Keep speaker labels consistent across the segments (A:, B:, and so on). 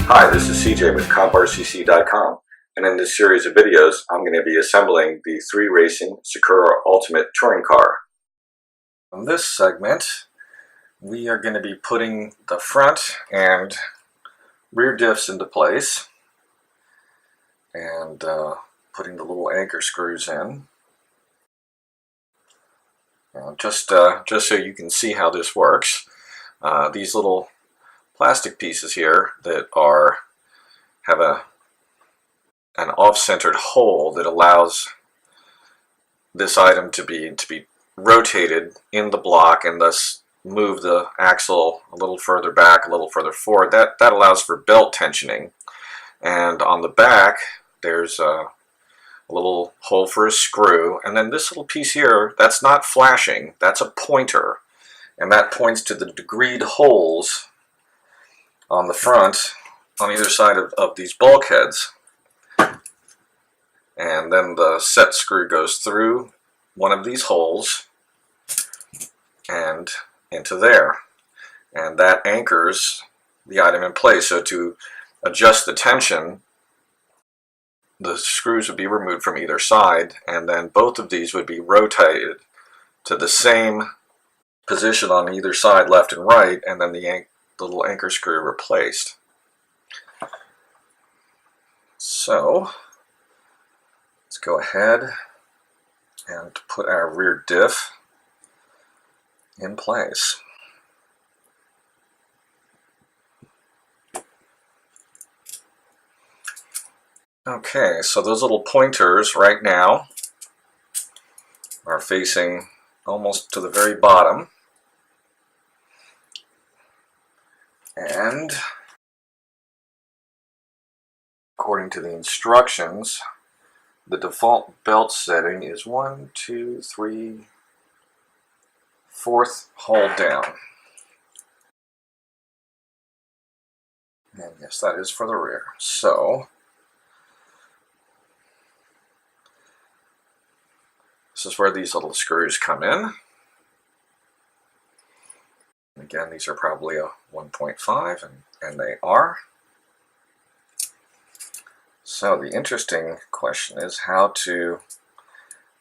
A: Hi, this is CJ with CompRCC.com, and in this series of videos, I'm going to be assembling the 3Racing Sakura Ultimate Touring Car. In this segment, we are going to be putting the front and rear diffs into place, and putting the little anchor screws in. Just so you can see how this works, these little plastic pieces here that have an off-centered hole that allows this item to be rotated in the block and thus move the axle a little further back, a little further forward. That allows for belt tensioning. And on the back there's a little hole for a screw, and then this little piece here, that's not flashing, that's a pointer, and that points to the degreed holes on the front on either side of these bulkheads. And then the set screw goes through one of these holes and into there, and that anchors the item in place. So to adjust the tension, the screws would be removed from either side, and then both of these would be rotated to the same position on either side, left and right, and then the little anchor screw replaced. So let's go ahead and put our rear diff in place. Okay, so those little pointers right now are facing almost to the very bottom, and according to the instructions, the default belt setting is 1, 2, 3, 4th hole down. And yes, that is for the rear. So this is where these little screws come in. Again, these are probably a 1.5, and they are. So the interesting question is how to,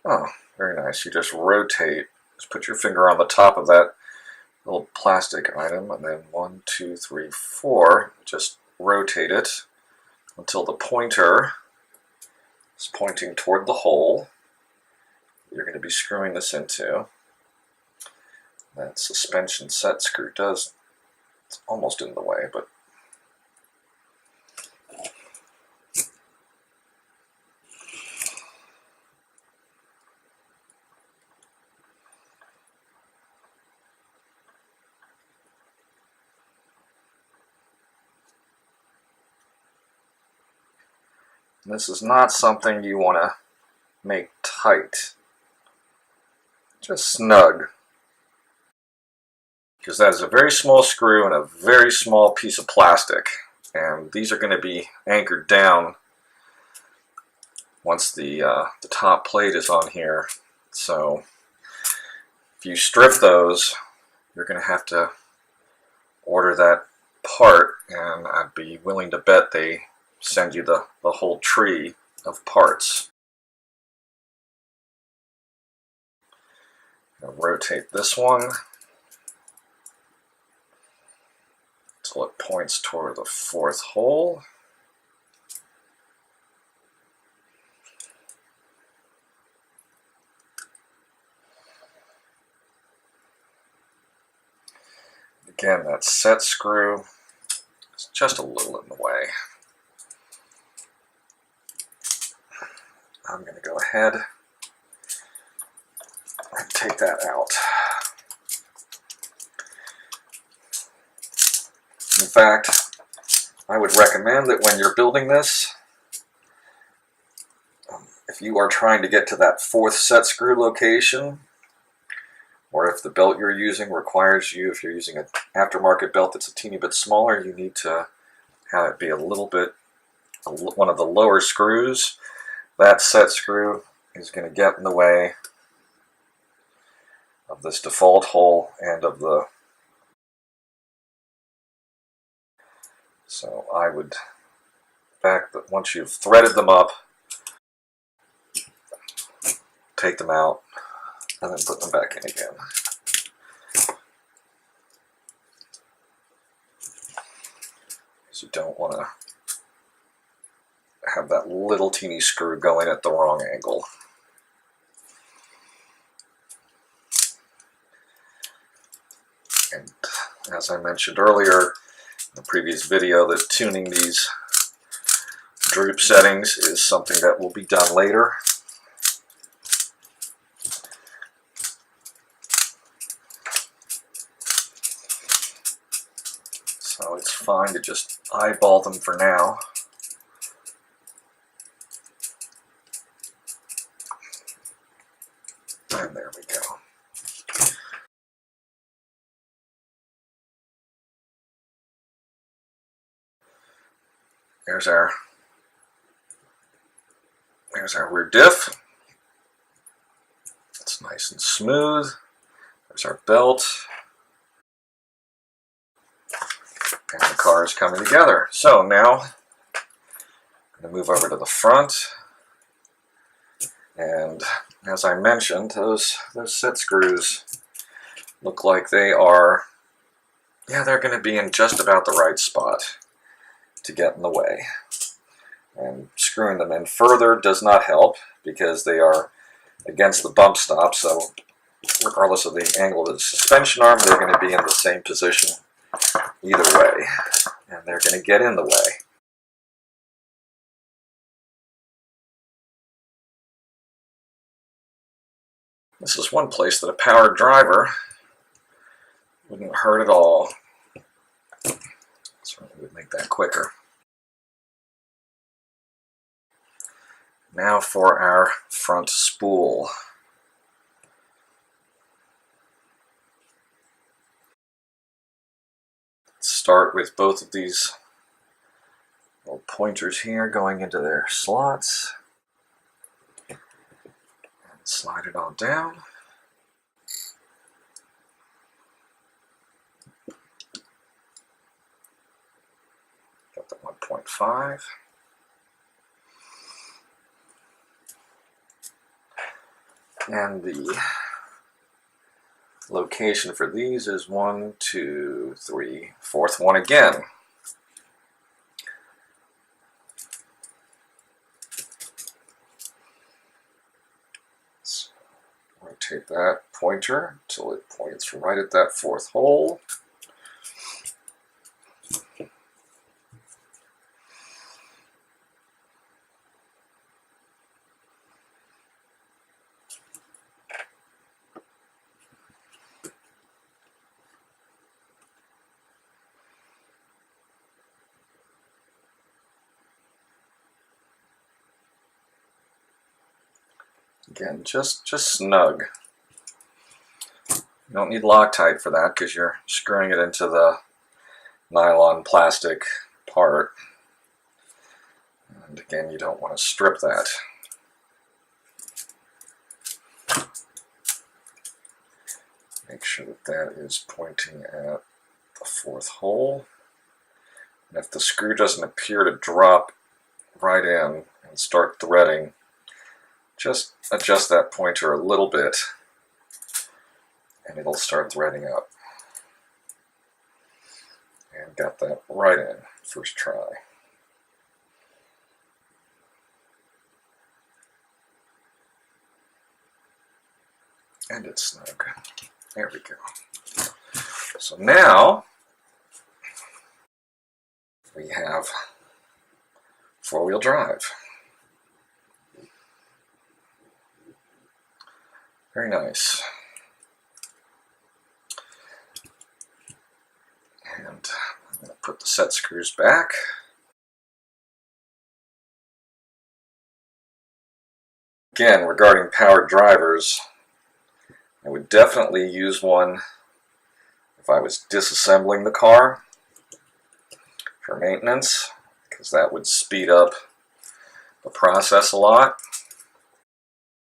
A: oh, very nice, you just rotate, just put your finger on the top of that little plastic item, and then 1, 2, 3, 4, just rotate it until the pointer is pointing toward the hole you're going to be screwing this into. That suspension set screw it's almost in the way, but this is not something you want to make tight, just snug, because that is a very small screw and a very small piece of plastic, and these are going to be anchored down once the top plate is on here. So if you strip those, you're going to have to order that part, and I'd be willing to bet they send you the whole tree of parts. I'll rotate this one until it points toward the 4th hole. Again, that set screw is just a little in the way. I'm going to go ahead and take that out. In fact, I would recommend that when you're building this, if you are trying to get to that 4th set screw location, or if the belt you're using requires you, if you're using an aftermarket belt that's a teeny bit smaller, you need to have it be a little bit, one of the lower screws. That set screw is going to get in the way of this default hole and of the So I would once you've threaded them up, take them out and then put them back in again. Because you don't want to have that little teeny screw going at the wrong angle. And as I mentioned earlier in the previous video, that tuning these droop settings is something that will be done later. So it's fine to just eyeball them for now. And there we go. There's our rear diff. It's nice and smooth. There's our belt. And the car is coming together. So now I'm going to move over to the front. And as I mentioned, those set screws look like they are, they're going to be in just about the right spot to get in the way. And screwing them in further does not help because they are against the bump stop, so regardless of the angle of the suspension arm, they're going to be in the same position either way, and they're going to get in the way. This is one place that a powered driver wouldn't hurt at all. Certainly would make that quicker. Now for our front spool. Let's start with both of these little pointers here going into their slots. And slide it all down. Got the 1.5. And the location for these is 1, 2, 3, fourth one again. So rotate that pointer until it points right at that fourth hole. Again, just snug. You don't need Loctite for that because you're screwing it into the nylon plastic part. And again, you don't want to strip that. Make sure that that is pointing at the fourth hole. And if the screw doesn't appear to drop right in and start threading, just adjust that pointer a little bit and it'll start threading up. And got that right in first try. And it's snug. There we go. So now we have four-wheel drive. Very nice. And I'm going to put the set screws back. Again, regarding powered drivers, I would definitely use one if I was disassembling the car for maintenance, because that would speed up the process a lot.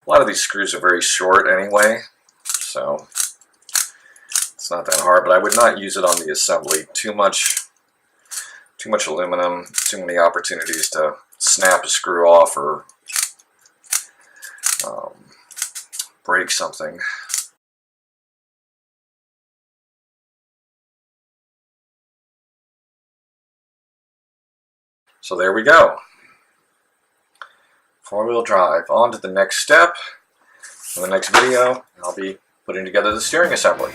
A: A lot of these screws are very short anyway, so it's not that hard, but I would not use it on the assembly. Too much too much aluminum, too many opportunities to snap a screw off or break something. So there we go. Four-wheel drive. On to the next step. In the next video, I'll be putting together the steering assembly.